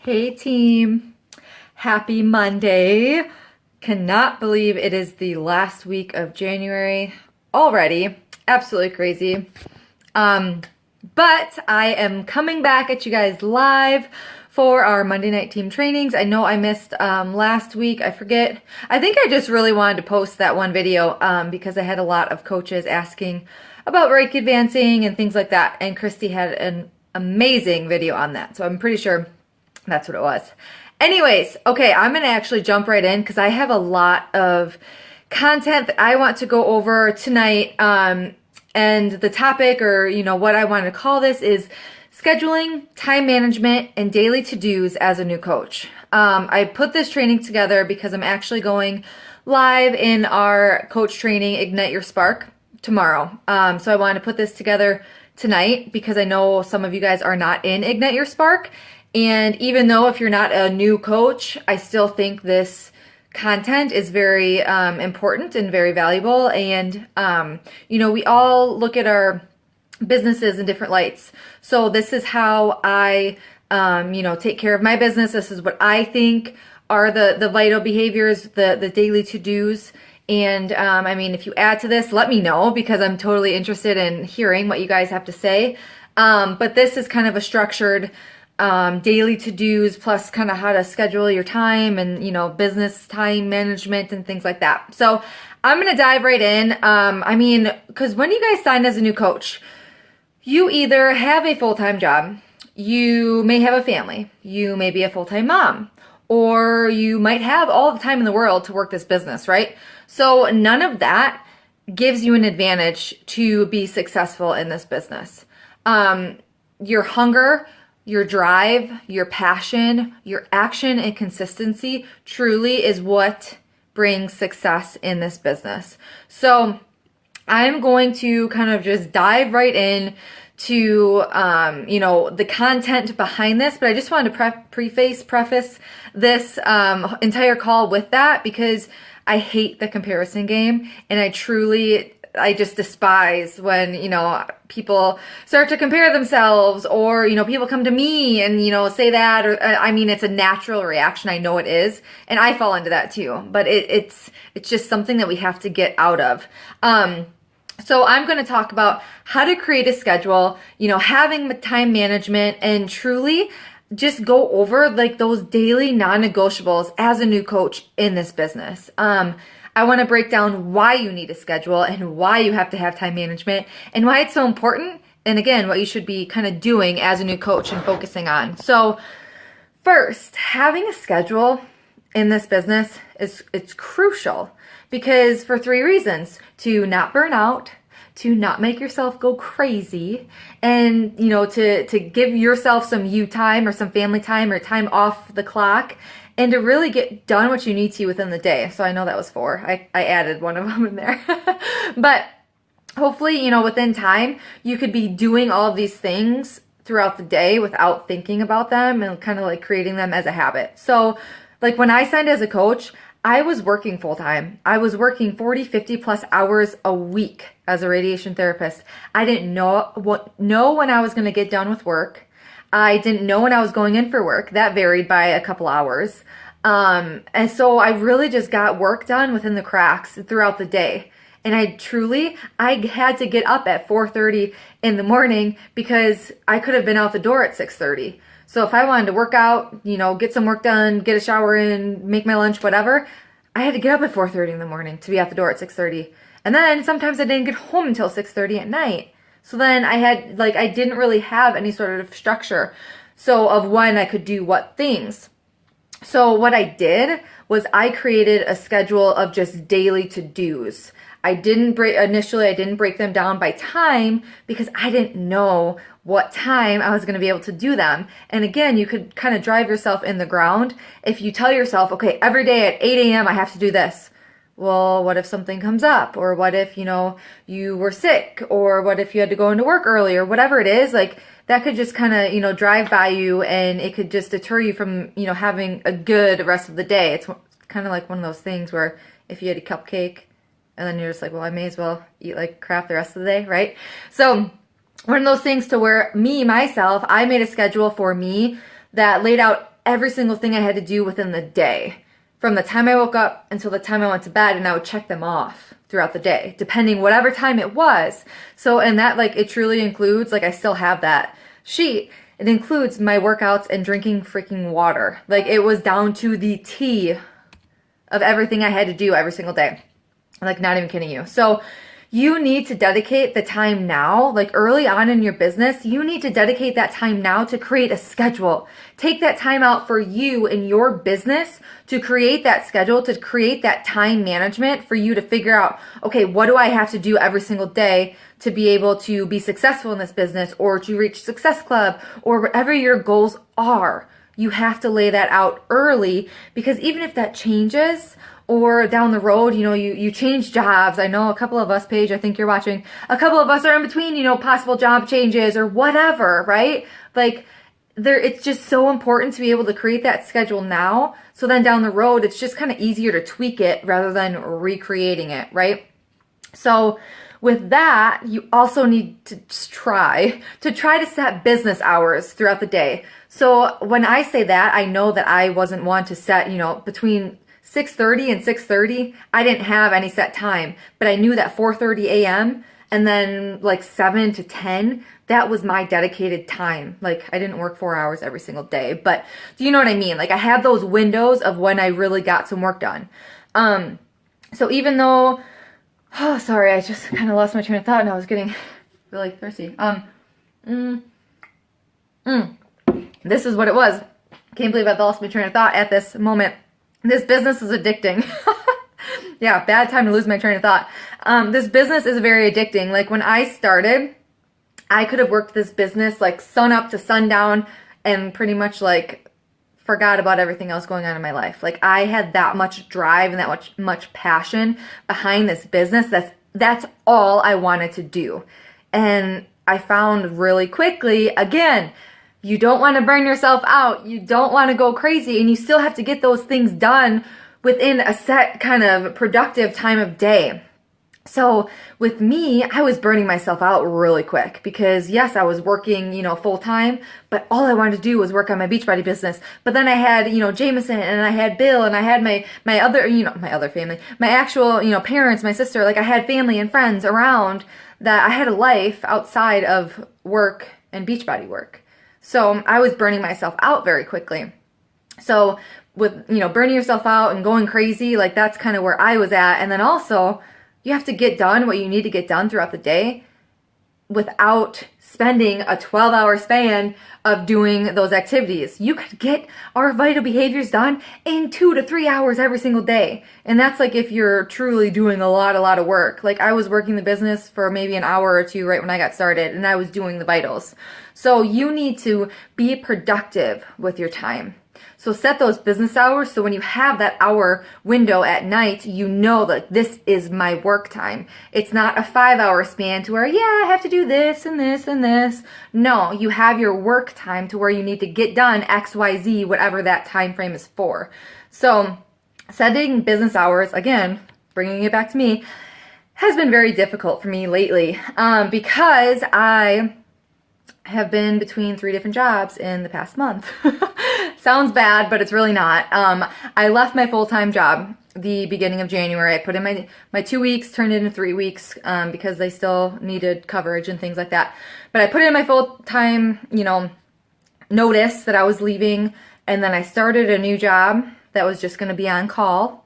Hey team, happy Monday. Cannot believe it is the last week of January already. Absolutely crazy. But I am coming back at you guys live for our Monday night team trainings. I know I missed last week. I forget. I think I just really wanted to post that one video because I had a lot of coaches asking about Reiki advancing and things like that. And Christy had an amazing video on that. So I'm pretty sure that's what it was. Anyways, okay, I'm going to actually jump right in because I have a lot of content that I want to go over tonight. And the topic, or what I want to call this, is scheduling, time management, and daily to-dos as a new coach. I put this training together because I'm actually going live in our coach training, Ignite Your Spark, tomorrow. So I wanted to put this together tonight because I know some of you guys are not in Ignite Your Spark. And even though if you're not a new coach, I still think this content is very important and very valuable. And, we all look at our businesses in different lights. So this is how I, take care of my business. This is what I think are the vital behaviors, the daily to-dos. And, if you add to this, let me know because I'm totally interested in hearing what you guys have to say. But this is kind of a structured daily to-dos plus kind of how to schedule your time and, business time management and things like that. So I'm going to dive right in. Because when you guys sign as a new coach, you either have a full-time job, you may have a family, you may be a full-time mom, or you might have all the time in the world to work this business, right? So none of that gives you an advantage to be successful in this business. Your hunger, your drive, your passion, your action and consistency truly is what brings success in this business. So I'm going to kind of just dive right in to, the content behind this, but I just wanted to preface this entire call with that because I hate the comparison game and I just despise when, people start to compare themselves or, people come to me and, say that, or, it's a natural reaction. I know it is. And I fall into that too, but it's just something that we have to get out of. So I'm going to talk about how to create a schedule, having time management, and truly just go over like those daily non-negotiables as a new coach in this business. I want to break down why you need a schedule and why you have to have time management and why it's so important. And again, what you should be kind of doing as a new coach and focusing on. So first, having a schedule in this business it's crucial because for 3 reasons: to not burn out, to not make yourself go crazy, and to give yourself some you time or some family time or time off the clock, and to really get done what you need to within the day. So I know that was 4. I added one of them in there. But hopefully, within time, you could be doing all of these things throughout the day without thinking about them and kind of like creating them as a habit. So like when I signed as a coach, I was working full time. I was working 40, 50 plus hours a week as a radiation therapist. I didn't know when I was going to get done with work. I didn't know when I was going in for work. That varied by a couple hours. And so I really just got work done within the cracks throughout the day. And I had to get up at 4:30 in the morning because I could have been out the door at 6:30. So if I wanted to work out, get some work done, get a shower in, make my lunch, whatever, I had to get up at 4:30 in the morning to be at the door at 6:30. And then sometimes I didn't get home until 6:30 at night. So then I didn't really have any sort of structure. So of when I could do what things. So what I did was I created a schedule of just daily to-dos. Initially I didn't break them down by time because I didn't know what time I was going to be able to do them. And again, you could kind of drive yourself in the ground if you tell yourself, okay, every day at 8 a.m. I have to do this. Well, what if something comes up? Or what if, you were sick? Or what if you had to go into work early? Or whatever it is, like that could just kind of, drive by you and it could just deter you from, having a good rest of the day. It's kind of like one of those things where if you had a cupcake and then you're just like, well, I may as well eat like crap the rest of the day, right? So one of those things to where myself, I made a schedule for me that laid out every single thing I had to do within the day, from the time I woke up until the time I went to bed, and I would check them off throughout the day, depending whatever time it was. So, and that, like, it truly includes, like, I still have that sheet. It includes my workouts and drinking freaking water. Like, it was down to the T of everything I had to do every single day. Like, not even kidding you. So you need to dedicate the time now, like early on in your business, you need to dedicate that time now to create a schedule. Take that time out for you in your business to create that schedule, to create that time management for you to figure out, okay, what do I have to do every single day to be able to be successful in this business, or to reach Success Club, or whatever your goals are. You have to lay that out early, because even if that changes, or down the road, you know, you change jobs. I know a couple of us, Paige, I think you're watching, a couple of us are in between, you know, possible job changes or whatever, right? Like, it's just so important to be able to create that schedule now. So then down the road, it's just kind of easier to tweak it rather than recreating it, right? So with that, you also need to try to set business hours throughout the day. So when I say that, I know that I wasn't one to set, you know, between 6:30 and 6:30, I didn't have any set time, but I knew that 4:30 a.m. and then like 7 to 10, that was my dedicated time. Like, I didn't work 4 hours every single day, but do you know what I mean? Like, I had those windows of when I really got some work done. So even though, oh, sorry, I just kind of lost my train of thought and I was getting really thirsty. This is what it was. Can't believe I've lost my train of thought at this moment. This business is addicting. Yeah, bad time to lose my train of thought. This business is very addicting. Like, when I started, I could have worked this business like sun up to sundown and pretty much like forgot about everything else going on in my life. Like, I had that much drive and that much passion behind this business. That's all I wanted to do. And I found really quickly, again, you don't want to burn yourself out. You don't want to go crazy, and you still have to get those things done within a set kind of productive time of day. So with me, I was burning myself out really quick because yes, I was working, you know, full time, but all I wanted to do was work on my Beachbody business. But then I had, you know, Jameson, and I had Bill, and I had my other, you know, my other family, my actual, you know, parents, my sister. Like, I had family and friends around, that I had a life outside of work and Beachbody work. So I was burning myself out very quickly. So with, you know, burning yourself out and going crazy, like, that's kind of where I was at. And then also, you have to get done what you need to get done throughout the day without spending a 12-hour span of doing those activities. You could get our vital behaviors done in 2 to 3 hours every single day. And that's like if you're truly doing a lot of work. Like, I was working the business for maybe an hour or two right when I got started, and I was doing the vitals. So you need to be productive with your time. So set those business hours, so when you have that hour window at night, you know that this is my work time. It's not a 5-hour span to where, yeah, I have to do this and this and this. No, you have your work time to where you need to get done X, Y, Z, whatever that time frame is for. So setting business hours, again, bringing it back to me, has been very difficult for me lately because I have been between 3 different jobs in the past month. Sounds bad, but it's really not. I left my full-time job the beginning of January. I put in my 2 weeks, turned it into 3 weeks because they still needed coverage and things like that. But I put in my full-time, you know, notice that I was leaving, and then I started a new job that was just going to be on call,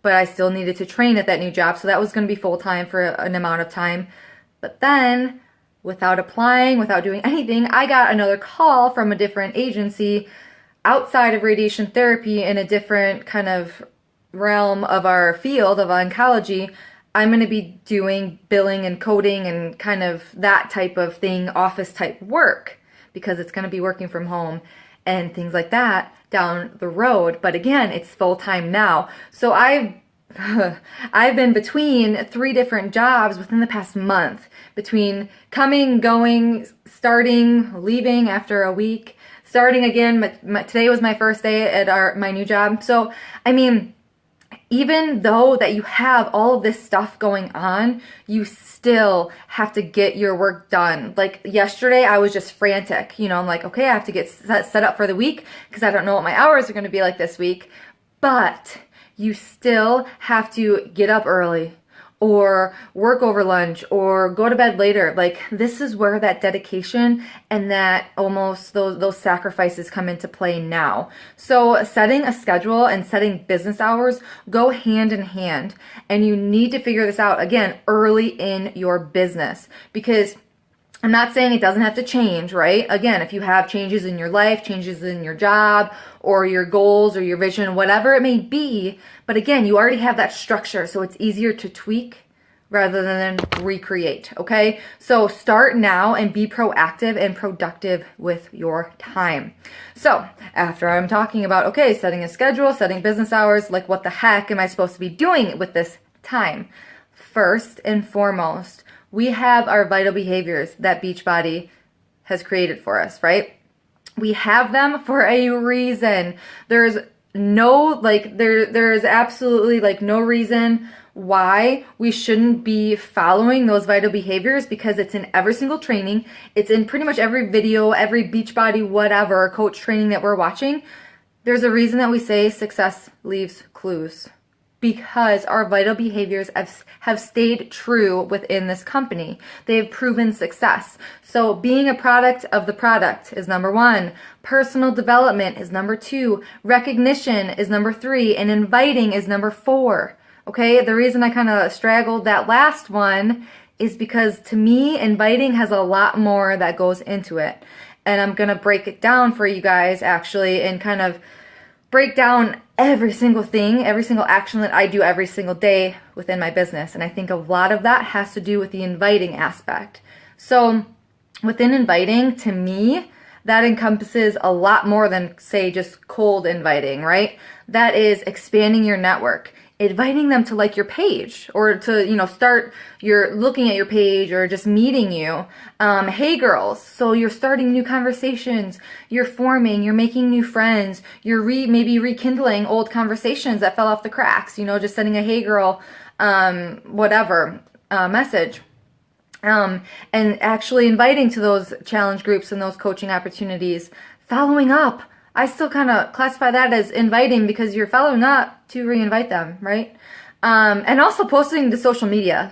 but I still needed to train at that new job, so that was going to be full-time for an amount of time. But then, without applying, without doing anything, I got another call from a different agency outside of radiation therapy in a different kind of realm of our field of oncology. I'm going to be doing billing and coding and kind of that type of thing, office type work, because it's going to be working from home and things like that down the road. But again, it's full time now. So I've been between 3 different jobs within the past month, between coming, going, starting, leaving after a week, starting again. Today was my first day at my new job. So, I mean, even though that you have all of this stuff going on, you still have to get your work done. Like yesterday, I was just frantic. You know, I'm like, okay, I have to get set up for the week because I don't know what my hours are going to be like this week. But you still have to get up early or work over lunch or go to bed later. Like this is where that dedication and that almost those sacrifices come into play now. So setting a schedule and setting business hours go hand in hand, and you need to figure this out again early in your business, because I'm not saying it doesn't have to change, right? Again, if you have changes in your life, changes in your job, or your goals, or your vision, whatever it may be, but again, you already have that structure, so it's easier to tweak rather than recreate, okay? So start now and be proactive and productive with your time. So after I'm talking about, okay, setting a schedule, setting business hours, like what the heck am I supposed to be doing with this time? First and foremost, we have our vital behaviors that Beachbody has created for us, right? We have them for a reason. There's no, there's absolutely no reason why we shouldn't be following those vital behaviors, because it's in every single training. It's in pretty much every video, every Beachbody, whatever, coach training that we're watching. There's a reason that we say success leaves clues, because our vital behaviors have stayed true within this company. They have proven success. So being a product of the product is number 1. Personal development is number 2. Recognition is number 3. And inviting is number 4. Okay, the reason I kind of straggled that last one is because to me, inviting has a lot more that goes into it. And I'm going to break it down for you guys actually, and kind of break down every single thing, every single action that I do every single day within my business. And I think a lot of that has to do with the inviting aspect. So within inviting, to me, that encompasses a lot more than, say, just cold inviting, right? That is expanding your network, inviting them to like your page, or to, start looking at your page, or just meeting you. Hey girls, so you're starting new conversations, you're making new friends, you're maybe rekindling old conversations that fell off the cracks, just sending a hey girl, message. And actually inviting to those challenge groups and those coaching opportunities, following up. I still kind of classify that as inviting, because you're following up to re-invite them, right? And also posting to social media,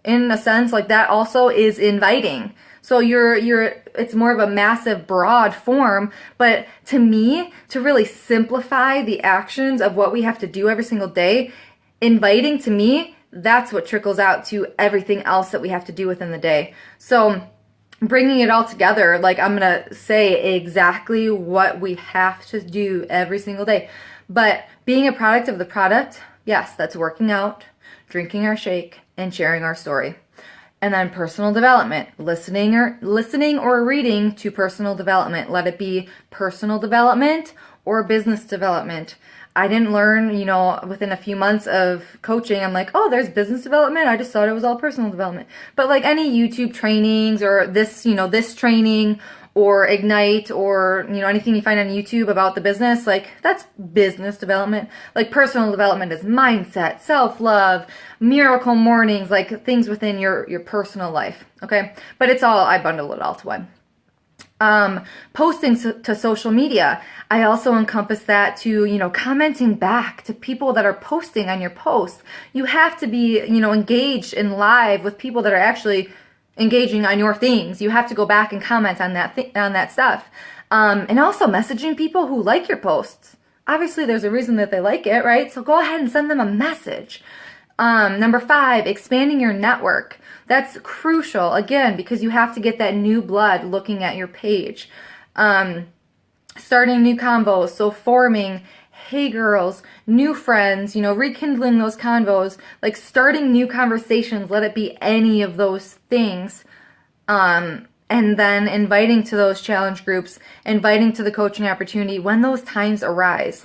in a sense, that also is inviting. So it's more of a massive, broad form. But to me, to really simplify the actions of what we have to do every single day, inviting, to me, that's what trickles out to everything else that we have to do within the day. So bringing it all together, I'm going to say exactly what we have to do every single day. But being a product of the product, yes, that's working out, drinking our shake, and sharing our story. And then personal development, listening or reading to personal development. Let it be personal development or business development. I didn't learn, within a few months of coaching, I'm like, oh, there's business development. I just thought it was all personal development. But any YouTube trainings, or this training, or Ignite, or, anything you find on YouTube about the business, that's business development. Personal development is mindset, self-love, miracle mornings, things within your personal life. Okay. But I bundle it all to one. Posting to social media, I also encompass that to, commenting back to people that are posting on your posts. You have to be, engaged in live with people that are actually engaging on your things. You have to go back and comment on that stuff. And also messaging people who like your posts. Obviously there's a reason that they like it, right? So go ahead and send them a message. Number 5, expanding your network. That's crucial, again, because you have to get that new blood looking at your page. Starting new convos, so forming hey girls, new friends, rekindling those convos, starting new conversations, let it be any of those things. And then inviting to those challenge groups, inviting to the coaching opportunity when those times arise.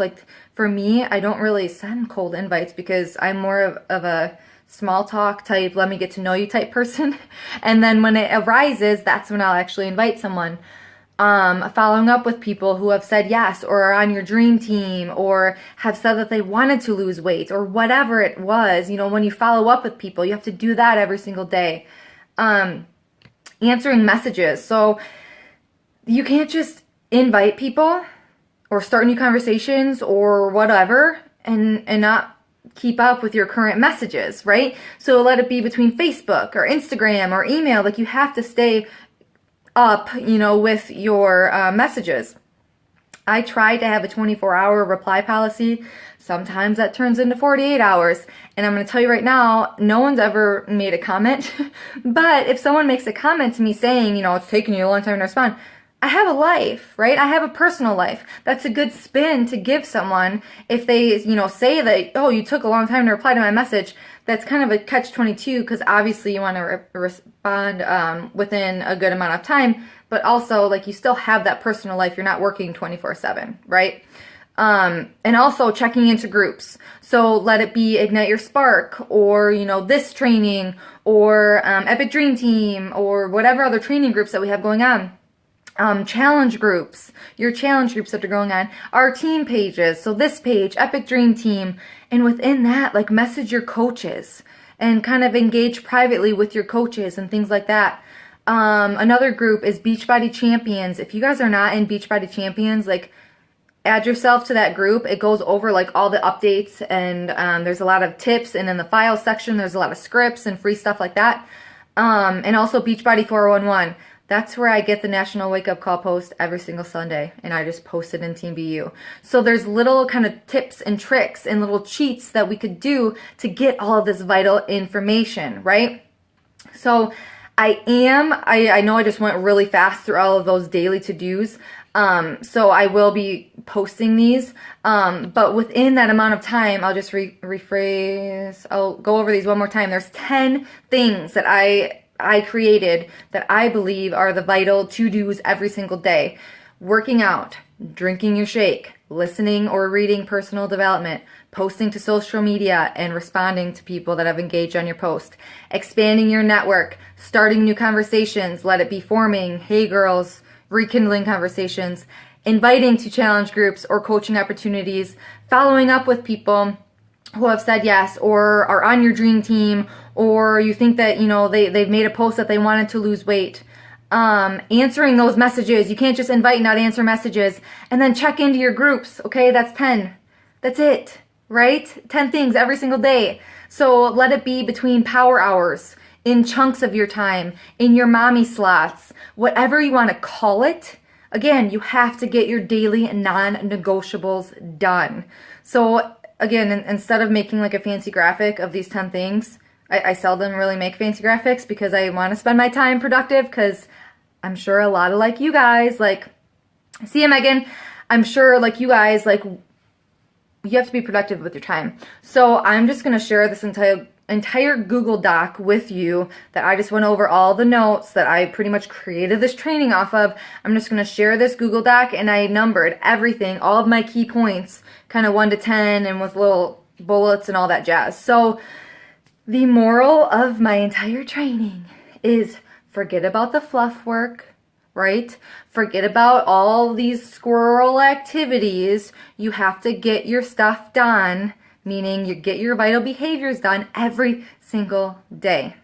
For me, I don't really send cold invites, because I'm more of a small talk type, let me get to know you type person. And then when it arises, that's when I'll actually invite someone. Following up with people who have said yes or are on your dream team or have said that they wanted to lose weight or whatever it was. You know, when you follow up with people, you have to do that every single day. Answering messages. So you can't just invite people or start new conversations or whatever and not keep up with your current messages, right? So let it be between Facebook or Instagram or email. Like you have to stay up, you know, with your messages. I try to have a 24-hour reply policy. Sometimes that turns into 48 hours. And I'm going to tell you right now, no one's ever made a comment. But if someone makes a comment to me saying, you know, it's taking you a long time to respond, I have a life, right? I have a personal life. That's a good spin to give someone if they, you know, say that, oh, you took a long time to reply to my message. That's kind of a catch-22 because obviously you want to respond within a good amount of time, but also like you still have that personal life. You're not working 24/7, right? And also checking into groups. So let it be Ignite Your Spark or, you know, this training or Epic Dream Team or whatever other training groups that we have going on. Challenge groups, your challenge groups that are going on, our team pages. So this page, Epic Dream Team, and within that, like message your coaches and kind of engage privately with your coaches and things like that. Another group is Beachbody Champions. If you guys are not in Beachbody Champions, like add yourself to that group. It goes over like all the updates and there's a lot of tips, and in the file section there's a lot of scripts and free stuff like that. And also Beachbody 411. That's where I get the National Wake Up Call post every single Sunday, and I just post it in Team BU. So there's little kind of tips and tricks and little cheats that we could do to get all of this vital information, right? So I know I just went really fast through all of those daily to-dos. So I will be posting these, but within that amount of time, I'll just rephrase, I'll go over these one more time. There's 10 things that I created that I believe are the vital to-dos every single day. Working out, drinking your shake, listening or reading personal development, posting to social media and responding to people that have engaged on your post, expanding your network, starting new conversations, let it be forming, hey girls, rekindling conversations, inviting to challenge groups or coaching opportunities, following up with people who have said yes or are on your dream team, or you think that, you know, they've made a post that they wanted to lose weight. Answering those messages. You can't just invite and not answer messages. And then check into your groups. Okay, that's 10. That's it, right? 10 things every single day. So let it be between power hours, in chunks of your time, in your mommy slots, whatever you want to call it. Again, you have to get your daily non-negotiables done. So again, instead of making like a fancy graphic of these 10 things, I seldom really make fancy graphics because I want to spend my time productive, because I'm sure a lot of like you guys, like, see, Megan, I'm sure like you guys, like, you have to be productive with your time. So I'm just going to share this entire Google Doc with you that I just went over all the notes that I pretty much created this training off of. I'm just going to share this Google Doc, and I numbered everything, all of my key points, kind of 1 to 10 and with little bullets and all that jazz. So the moral of my entire training is forget about the fluff work, right? Forget about all these squirrel activities. You have to get your stuff done, meaning you get your vital behaviors done every single day.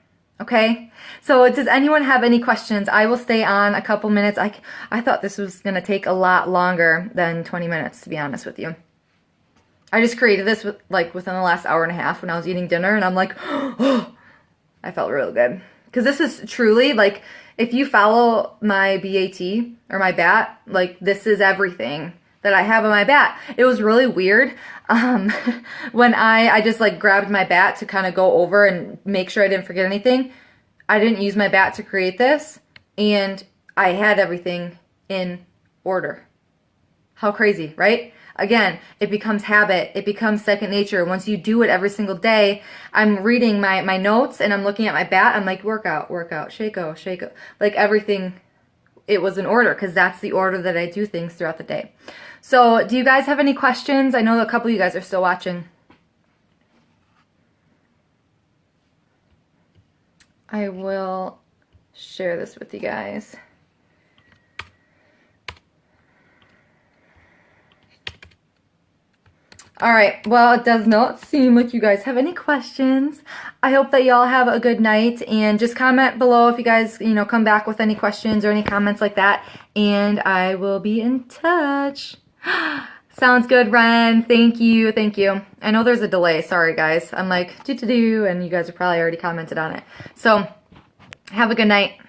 Okay? So does anyone have any questions? I will stay on a couple minutes. I thought this was going to take a lot longer than 20 minutes, to be honest with you. I just created this within the last hour and a half when I was eating dinner, and I'm like, oh, I felt real good. Because this is truly, like, if you follow my BAT or my BAT, like, this is everything that I have on my BAT. It was really weird when I just, like, grabbed my BAT to kind of go over and make sure I didn't forget anything. I didn't use my BAT to create this, and I had everything in order. How crazy, right? Again, it becomes habit. It becomes second nature. Once you do it every single day, I'm reading my notes and I'm looking at my BAT. I'm like, workout, workout, shake-o, shake-o. Like everything, it was in order because that's the order that I do things throughout the day. So do you guys have any questions? I know a couple of you guys are still watching. I will share this with you guys. All right, well, it does not seem like you guys have any questions. I hope that y'all have a good night, and just comment below if you guys, come back with any questions or any comments like that, and I will be in touch. Sounds good, Ren. Thank you, thank you. I know there's a delay, sorry guys. I'm like, do, and you guys have probably already commented on it. So, have a good night.